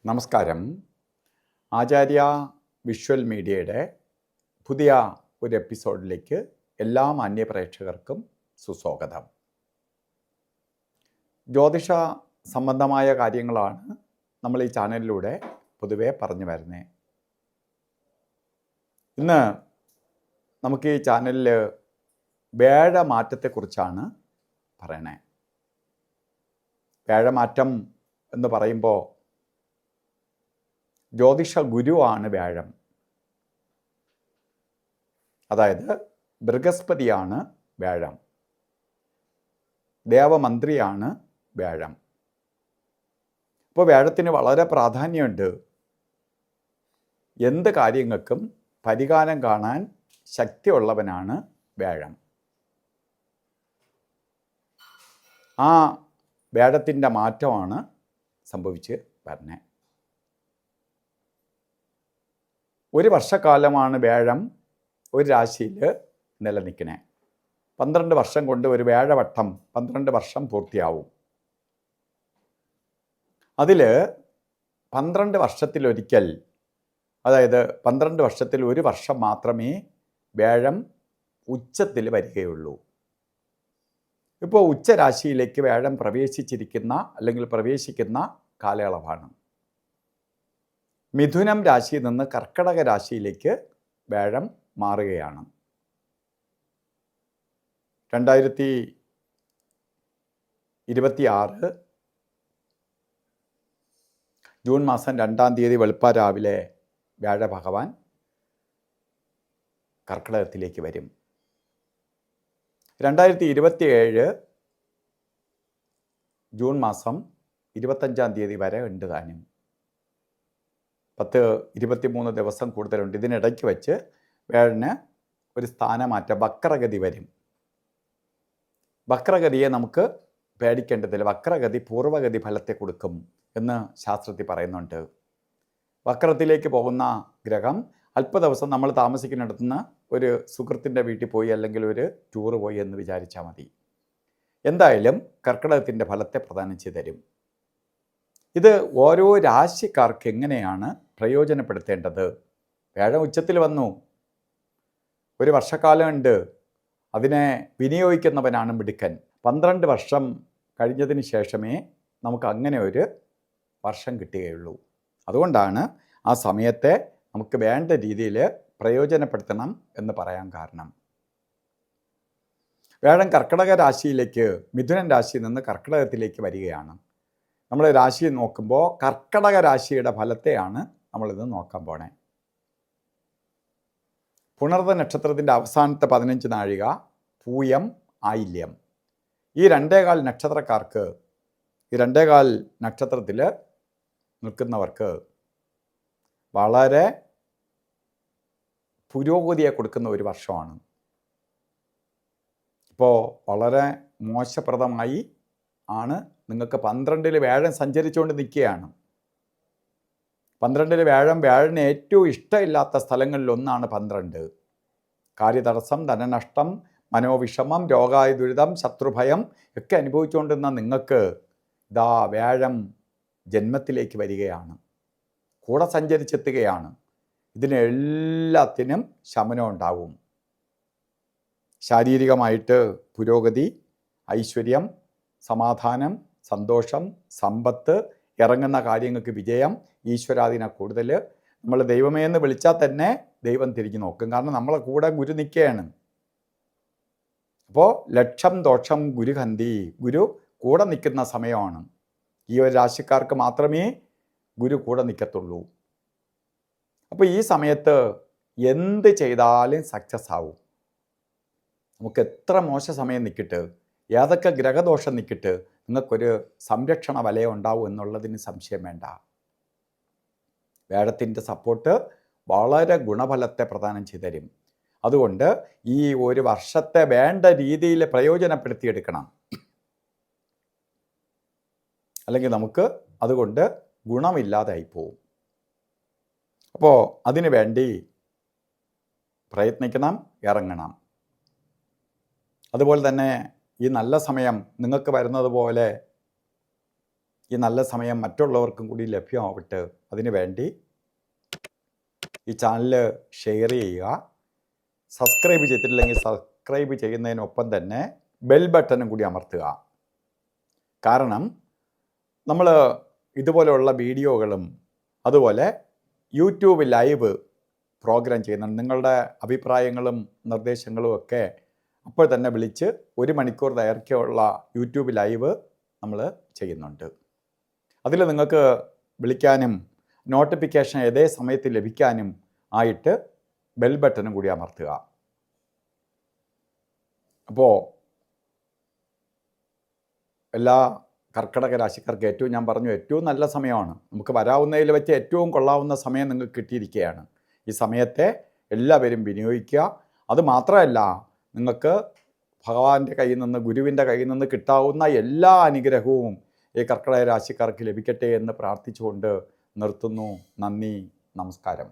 നമസ്കാരം. ആചാര്യ വിഷ്വൽ മീഡിയയുടെ പുതിയ ഒരു എപ്പിസോഡിലേക്ക് എല്ലാ മാന്യപ്രേക്ഷകർക്കും സുസ്വാഗതം. ജ്യോതിഷ സംബന്ധമായ കാര്യങ്ങളാണ് നമ്മൾ ഈ ചാനലിലൂടെ പൊതുവെ പറഞ്ഞു വരുന്നത്. ഇന്ന് നമുക്ക് ഈ ചാനലിൽ വ്യാഴമാറ്റത്തെക്കുറിച്ചാണ് പറയണേ. വ്യാഴമാറ്റം എന്ന് പറയുമ്പോൾ ജ്യോതിഷ ഗുരുവാണ് വ്യാഴം. അതായത് ബൃഹസ്പതിയാണ് വ്യാഴം, ദേവമന്ത്രിയാണ് വ്യാഴം. ഇപ്പോൾ വ്യാഴത്തിന് വളരെ പ്രാധാന്യമുണ്ട്. എന്ത് കാര്യങ്ങൾക്കും പരിഹാരം കാണാൻ ശക്തിയുള്ളവനാണ് വ്യാഴം. ആ വ്യാഴത്തിൻ്റെ മാറ്റമാണ് സംഭവിച്ച് വരുന്നത്. ഒരു വർഷക്കാലമാണ് വ്യാഴം ഒരു രാശിയിൽ നിലനിൽക്കണേ. 12 വർഷം കൊണ്ട് ഒരു വ്യാഴവട്ടം 12 വർഷം പൂർത്തിയാവും. അതിൽ 12 വർഷത്തിലൊരിക്കൽ, അതായത് 12 വർഷത്തിൽ ഒരു വർഷം മാത്രമേ വ്യാഴം ഉച്ചത്തിൽ വരികയുള്ളൂ. ഇപ്പോൾ ഉച്ചരാശിയിലേക്ക് വ്യാഴം പ്രവേശിച്ചിരിക്കുന്ന അല്ലെങ്കിൽ പ്രവേശിക്കുന്ന കാലയളവാണ്. മിഥുനം രാശിയിൽ നിന്ന് കർക്കടക രാശിയിലേക്ക് വ്യാഴം മാറുകയാണ്. 2026 ജൂൺ മാസം 2-ാം തീയതി വെളുപ്പാരാവിലെ വ്യാഴഭഗവാൻ കർക്കടകത്തിലേക്ക് വരും. 2027 ജൂൺ മാസം 25-ാം തീയതി വരെ ഉണ്ട് താനും. 23 ദിവസം കൂടുതലുണ്ട്. ഇതിനിടയ്ക്ക് വെച്ച് വ്യാഴന് ഒരു സ്ഥാനമാറ്റം, വക്രഗതി വരും. വക്രഗതിയെ നമുക്ക് പേടിക്കേണ്ടതില്ല. വക്രഗതി പൂർവ്വഗതി ഫലത്തെ കൊടുക്കും എന്ന് ശാസ്ത്രത്തിൽ പറയുന്നുണ്ട്. വക്രത്തിലേക്ക് പോകുന്ന ഗ്രഹം അല്പ ദിവസം നമ്മൾ താമസിക്കുന്നിടത്തുനിന്ന് ഒരു സുഹൃത്തിൻ്റെ വീട്ടിൽ പോയി അല്ലെങ്കിൽ ഒരു ടൂറ് പോയി എന്ന് വിചാരിച്ചാൽ മതി. എന്തായാലും കർക്കിടകത്തിൻ്റെ ഫലത്തെ പ്രദാനം ചെയ്തു തരും. ഇത് ഓരോ രാശിക്കാർക്ക് എങ്ങനെയാണ് പ്രയോജനപ്പെടുത്തേണ്ടത്? വ്യാഴം ഉച്ചത്തിൽ വന്നു, ഒരു വർഷക്കാലം ഉണ്ട്, അതിനെ വിനിയോഗിക്കുന്നവനാണ് മിടുക്കൻ. 12 വർഷം കഴിഞ്ഞതിന് ശേഷമേ നമുക്ക് അങ്ങനെ ഒരു വർഷം കിട്ടുകയുള്ളൂ. അതുകൊണ്ടാണ് ആ സമയത്തെ നമുക്ക് വേണ്ട രീതിയിൽ പ്രയോജനപ്പെടുത്തണം എന്ന് പറയാൻ കാരണം. വ്യാഴം കർക്കിടക രാശിയിലേക്ക്, മിഥുനൻ രാശിയിൽ നിന്ന് കർക്കിടകത്തിലേക്ക് വരികയാണ്. നമ്മൾ രാശി നോക്കുമ്പോൾ കർക്കടക രാശിയുടെ ഫലത്തെയാണ് നമ്മളിത് നോക്കാൻ പോണേ. പുണർത നക്ഷത്രത്തിൻ്റെ അവസാനത്തെ 15 നാഴിക, പൂയം, ആയില്യം, ഈ 2.25 നക്ഷത്രക്കാർക്ക്, ഈ 2.25 നക്ഷത്രത്തിൽ നിൽക്കുന്നവർക്ക് വളരെ പുരോഗതിയെ കൊടുക്കുന്ന ഒരു വർഷമാണ്. ഇപ്പോൾ വളരെ മോശപ്രദമായി ആണ് നിങ്ങൾക്ക് 12-ൽ വ്യാഴം സഞ്ചരിച്ചുകൊണ്ട് നിൽക്കുകയാണ്. 12-ൽ വ്യാഴന് ഏറ്റവും ഇഷ്ടമില്ലാത്ത സ്ഥലങ്ങളിലൊന്നാണ് 12. കാര്യതടസ്സം, ധനനഷ്ടം, മനോവിഷമം, രോഗായുദുരിതം, ശത്രുഭയം ഒക്കെ അനുഭവിച്ചുകൊണ്ടിരുന്ന നിങ്ങൾക്ക് ഇതാ വ്യാഴം ജന്മത്തിലേക്ക് വരികയാണ്, കൂടെ സഞ്ചരിച്ചെത്തുകയാണ്. ഇതിനെല്ലാത്തിനും ശമനം ഉണ്ടാവും. ശാരീരികമായിട്ട് പുരോഗതി, ഐശ്വര്യം, സമാധാനം, സന്തോഷം, സമ്പത്ത്, ഇറങ്ങുന്ന കാര്യങ്ങൾക്ക് വിജയം, ഈശ്വരാധീനം കൂടുതൽ. നമ്മൾ ദൈവമേ എന്ന് വിളിച്ചാൽ തന്നെ ദൈവം തിരിഞ്ഞു നോക്കും. കാരണം നമ്മളെ കൂടെ ഗുരു നിൽക്കുകയാണ്. അപ്പോൾ ലക്ഷം ദോഷം ഗുരുഹന്തി, ഗുരു കൂടെ നിൽക്കുന്ന സമയമാണ്. ഈ ഒരു രാശിക്കാർക്ക് മാത്രമേ ഗുരു കൂടെ നിൽക്കത്തുള്ളൂ. അപ്പോൾ ഈ സമയത്ത് എന്ത് ചെയ്താലും സക്സസ് ആവും. നമുക്ക് എത്ര മോശ സമയം നിൽക്കിട്ട്, ഏതൊക്കെ ഗ്രഹദോഷം നിൽക്കിട്ട് നിങ്ങൾക്കൊരു സംരക്ഷണ വലയം ഉണ്ടാവും എന്നുള്ളതിന് സംശയം വേണ്ട. വ്യാഴത്തിൻ്റെ സപ്പോർട്ട് വളരെ ഗുണഫലത്തെ പ്രദാനം ചെയ്തു തരും. അതുകൊണ്ട് ഈ ഒരു വർഷത്തെ വേണ്ട രീതിയിൽ പ്രയോജനപ്പെടുത്തിയെടുക്കണം. അല്ലെങ്കിൽ നമുക്ക് അതുകൊണ്ട് ഗുണമില്ലാതായി പോവും. അപ്പോൾ അതിനു വേണ്ടി പ്രയത്നിക്കണം, ഇറങ്ങണം. അതുപോലെ തന്നെ ഈ നല്ല സമയം നിങ്ങൾക്ക് വരുന്നത് പോലെ ഈ നല്ല സമയം മറ്റുള്ളവർക്കും കൂടി ലഭ്യമാവട്ടെ. അതിനു വേണ്ടി ഈ ചാനൽ ഷെയർ ചെയ്യുക. സബ്സ്ക്രൈബ് ചെയ്തിട്ടില്ലെങ്കിൽ സബ്സ്ക്രൈബ് ചെയ്യുന്നതിനൊപ്പം തന്നെ ബെൽ ബട്ടണും കൂടി അമർത്തുക. കാരണം നമ്മൾ ഇതുപോലെയുള്ള വീഡിയോകളും അതുപോലെ യൂട്യൂബ് ലൈവ് പ്രോഗ്രാം ചെയ്യുന്നുണ്ട്. നിങ്ങളുടെ അഭിപ്രായങ്ങളും നിർദ്ദേശങ്ങളും ഒക്കെ അപ്പോൾ തന്നെ വിളിച്ച് 1 മണിക്കൂർ ദൈർഘ്യമുള്ള യൂട്യൂബ് ലൈവ് നമ്മൾ ചെയ്യുന്നുണ്ട്. അതിൽ നിങ്ങൾക്ക് വിളിക്കാനും നോട്ടിഫിക്കേഷൻ ഏതേ സമയത്ത് ലഭിക്കാനും ആയിട്ട് ബെൽ ബട്ടണും കൂടി അമർത്തുക. അപ്പോൾ എല്ലാ കർക്കിടക രാശിക്കാർക്ക് ഞാൻ പറഞ്ഞു ഏറ്റവും നല്ല സമയമാണ്. നമുക്ക് വരാവുന്നതിൽ വെച്ച് ഏറ്റവും കൊള്ളാവുന്ന സമയം നിങ്ങൾക്ക് കിട്ടിയിരിക്കുകയാണ്. ഈ സമയത്തെ എല്ലാവരും വിനിയോഗിക്കുക. അത് മാത്രമല്ല, നിങ്ങൾക്ക് ഭഗവാന്റെ കയ്യിൽ നിന്ന്, ഗുരുവിൻ്റെ കയ്യിൽ നിന്ന് കിട്ടാവുന്ന എല്ലാ അനുഗ്രഹവും ഈ കർക്കിടക രാശിക്കാർക്ക് ലഭിക്കട്ടെ എന്ന് പ്രാർത്ഥിച്ചുകൊണ്ട് നിർത്തുന്നു. നന്ദി, നമസ്കാരം.